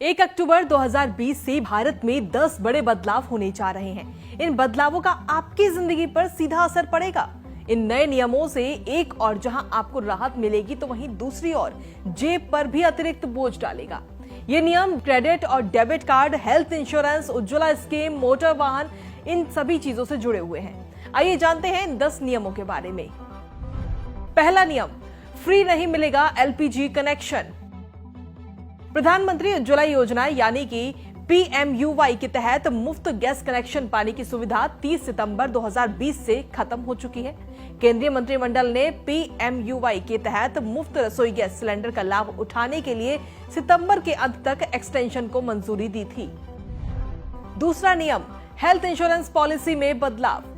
1 अक्टूबर 2020 से भारत में 10 बड़े बदलाव होने जा रहे हैं। इन बदलावों का आपकी जिंदगी पर सीधा असर पड़ेगा। इन नए नियमों से एक और जहां आपको राहत मिलेगी तो वहीं दूसरी ओर जेब पर भी अतिरिक्त बोझ डालेगा। ये नियम क्रेडिट और debit card, health insurance, Ujjwala scheme, motor वाहन, इन सभी चीजों से जुड़े हुए हैं। आइए जानते हैं इन 10 नियमों के बारे में। पहला नियम, फ्री नहीं मिलेगा एलपीजी कनेक्शन। प्रधानमंत्री उज्ज्वला योजना यानी कि पीएमयूवाई के तहत मुफ्त गैस कनेक्शन पाने की सुविधा 30 सितंबर 2020 से खत्म हो चुकी है। केंद्रीय मंत्रिमंडल ने पीएमयूवाई के तहत मुफ्त रसोई गैस सिलेंडर का लाभ उठाने के लिए सितंबर के अंत तक एक्सटेंशन को मंजूरी दी थी। दूसरा नियम, हेल्थ इंश्योरेंस पॉलिसी में बदलाव।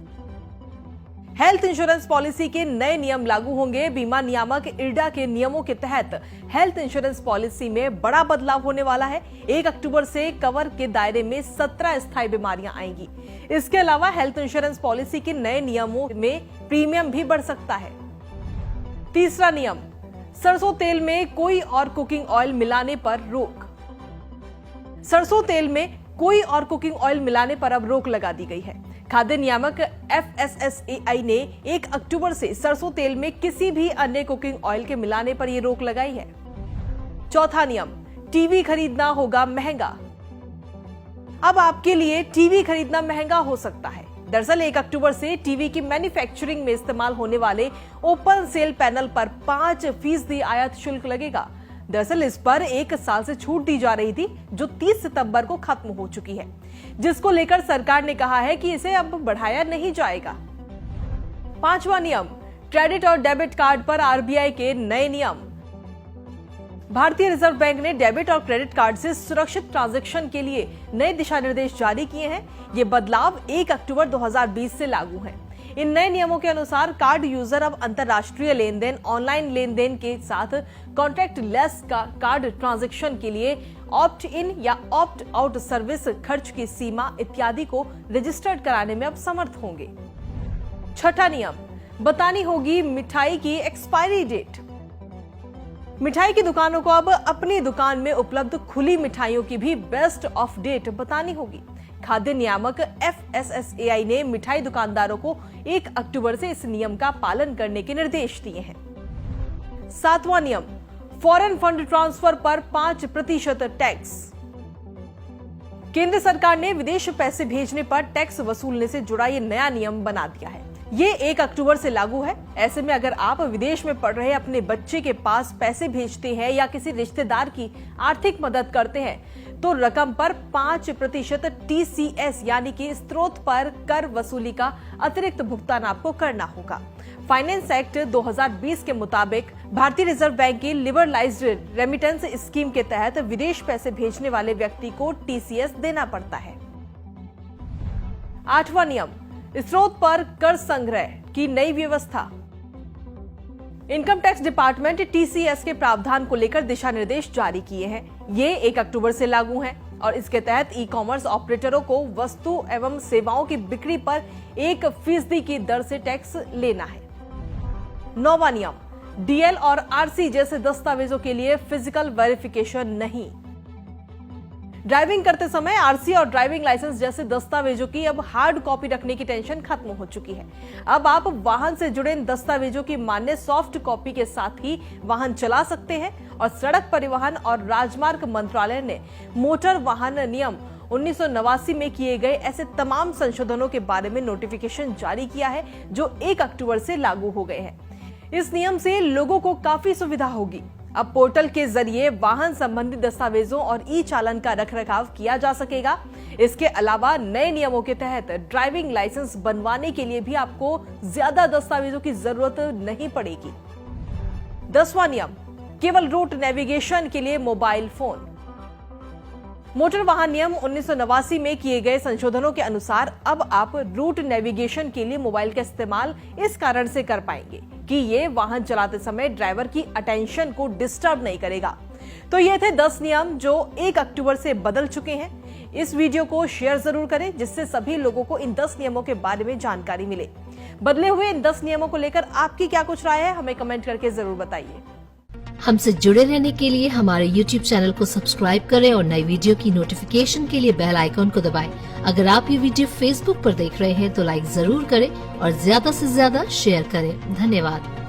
हेल्थ इंश्योरेंस पॉलिसी के नए नियम लागू होंगे। बीमा नियामक इरडा के नियमों के तहत हेल्थ इंश्योरेंस पॉलिसी में बड़ा बदलाव होने वाला है। 1 अक्टूबर से कवर के दायरे में 17 स्थायी बीमारियां आएंगी। इसके अलावा हेल्थ इंश्योरेंस पॉलिसी के नए नियमों में प्रीमियम भी बढ़ सकता है। तीसरा नियम, सरसों तेल में कोई और कुकिंग ऑयल मिलाने पर रोक। सरसों तेल में कोई और कुकिंग ऑयल मिलाने पर अब रोक लगा दी गई है। खाद्य नियामक FSSAI ने 1 अक्टूबर से सरसों तेल में किसी भी अन्य कुकिंग ऑयल के मिलाने पर यह रोक लगाई है। चौथा नियम, टीवी खरीदना होगा महंगा। अब आपके लिए टीवी खरीदना महंगा हो सकता है। दरअसल 1 अक्टूबर से टीवी की मैन्युफैक्चरिंग में इस्तेमाल होने वाले ओपन सेल पैनल पर 5% आयात शुल्क लगेगा। दरअसल इस पर 1 साल से छूट दी जा रही थी जो 30 सितंबर को खत्म हो चुकी है, जिसको लेकर सरकार ने कहा है कि इसे अब बढ़ाया नहीं जाएगा। पांचवा नियम, क्रेडिट और डेबिट कार्ड पर आरबीआई के नए नियम। भारतीय रिजर्व बैंक ने डेबिट और क्रेडिट कार्ड से सुरक्षित ट्रांजैक्शन के लिए नए दिशा निर्देश जारी किए हैं। ये बदलाव 1 अक्टूबर 2020 से लागू हैं। इन नए नियमों के अनुसार कार्ड यूजर अब अंतरराष्ट्रीय लेन देन, ऑनलाइन लेन देन के साथ कॉन्टैक्ट लेस का कार्ड ट्रांजैक्शन के लिए ऑप्ट इन या ऑप्ट आउट सर्विस, खर्च की सीमा इत्यादि को रजिस्टर्ड कराने में अब समर्थ होंगे। छठा नियम, बतानी होगी मिठाई की एक्सपायरी डेट। मिठाई की दुकानों को अब अपनी दुकान में उपलब्ध खुली मिठाइयों की भी बेस्ट ऑफ डेट बतानी होगी। खाद्य नियामक FSSAI ने मिठाई दुकानदारों को 1 अक्टूबर से इस नियम का पालन करने के निर्देश दिए हैं। सातवां नियम, फॉरेन फंड ट्रांसफर पर 5% टैक्स। केंद्र सरकार ने विदेश पैसे भेजने पर टैक्स वसूलने से जुड़ा ये नया नियम बना दिया है। ये 1 अक्टूबर से लागू है। ऐसे में अगर आप विदेश में पढ़ रहे अपने बच्चे के पास पैसे भेजते हैं या किसी रिश्तेदार की आर्थिक मदद करते हैं तो रकम पर 5% TCS यानी कि स्रोत पर कर वसूली का अतिरिक्त भुगतान आपको करना होगा। फाइनेंस एक्ट 2020 के मुताबिक भारतीय रिजर्व बैंक की लिबरलाइज्ड रेमिटेंस स्कीम के तहत विदेश पैसे भेजने वाले व्यक्ति को TCS देना पड़ता है। आठवां नियम, स्रोत पर कर संग्रह की नई व्यवस्था। इनकम टैक्स डिपार्टमेंट TCS के प्रावधान को लेकर दिशा निर्देश जारी किए हैं। ये 1 अक्टूबर से लागू हैं और इसके तहत ई-कॉमर्स ऑपरेटरों को वस्तु एवं सेवाओं की बिक्री पर 1% की दर से टैक्स लेना है। नौवां नियम, DL और RC जैसे दस्तावेजों के लिए फिजिकल वेरिफिकेशन नहीं। ड्राइविंग करते समय RC और ड्राइविंग लाइसेंस जैसे दस्तावेजों की अब हार्ड कॉपी रखने की टेंशन खत्म हो चुकी है। अब आप वाहन से जुड़े इन दस्तावेजों की मान्य सॉफ्ट कॉपी के साथ ही वाहन चला सकते हैं और सड़क परिवहन और राजमार्ग मंत्रालय ने मोटर वाहन नियम 1989 में किए गए ऐसे तमाम संशोधनों के बारे में नोटिफिकेशन जारी किया है जो 1 अक्टूबर से लागू हो गए हैं। इस नियम से लोगों को काफी सुविधा होगी। अब पोर्टल के जरिए वाहन संबंधी दस्तावेजों और ई-चालान का रखरखाव किया जा सकेगा। इसके अलावा नए नियमों के तहत ड्राइविंग लाइसेंस बनवाने के लिए भी आपको ज्यादा दस्तावेजों की जरूरत नहीं पड़ेगी। 10वां नियम, केवल रूट नेविगेशन के लिए मोबाइल फोन। मोटर वाहन नियम 1989 में किए गए संशोधनों के अनुसार अब आप रूट नेविगेशन के लिए मोबाइल का इस्तेमाल इस कारण से कर पाएंगे कि ये वाहन चलाते समय ड्राइवर की अटेंशन को डिस्टर्ब नहीं करेगा। तो ये थे 10 नियम जो 1 अक्टूबर से बदल चुके हैं। इस वीडियो को शेयर जरूर करें जिससे सभी लोगों को इन 10 नियमों के बारे में जानकारी मिले। बदले हुए इन 10 नियमों को लेकर आपकी क्या कुछ राय है, हमें कमेंट करके जरूर बताइए। हमसे जुड़े रहने के लिए हमारे YouTube चैनल को सब्सक्राइब करें और नई वीडियो की नोटिफिकेशन के लिए बेल आइकॉन को दबाएं। अगर आप ये वीडियो Facebook पर देख रहे हैं तो लाइक जरूर करें और ज्यादा से ज्यादा शेयर करें। धन्यवाद।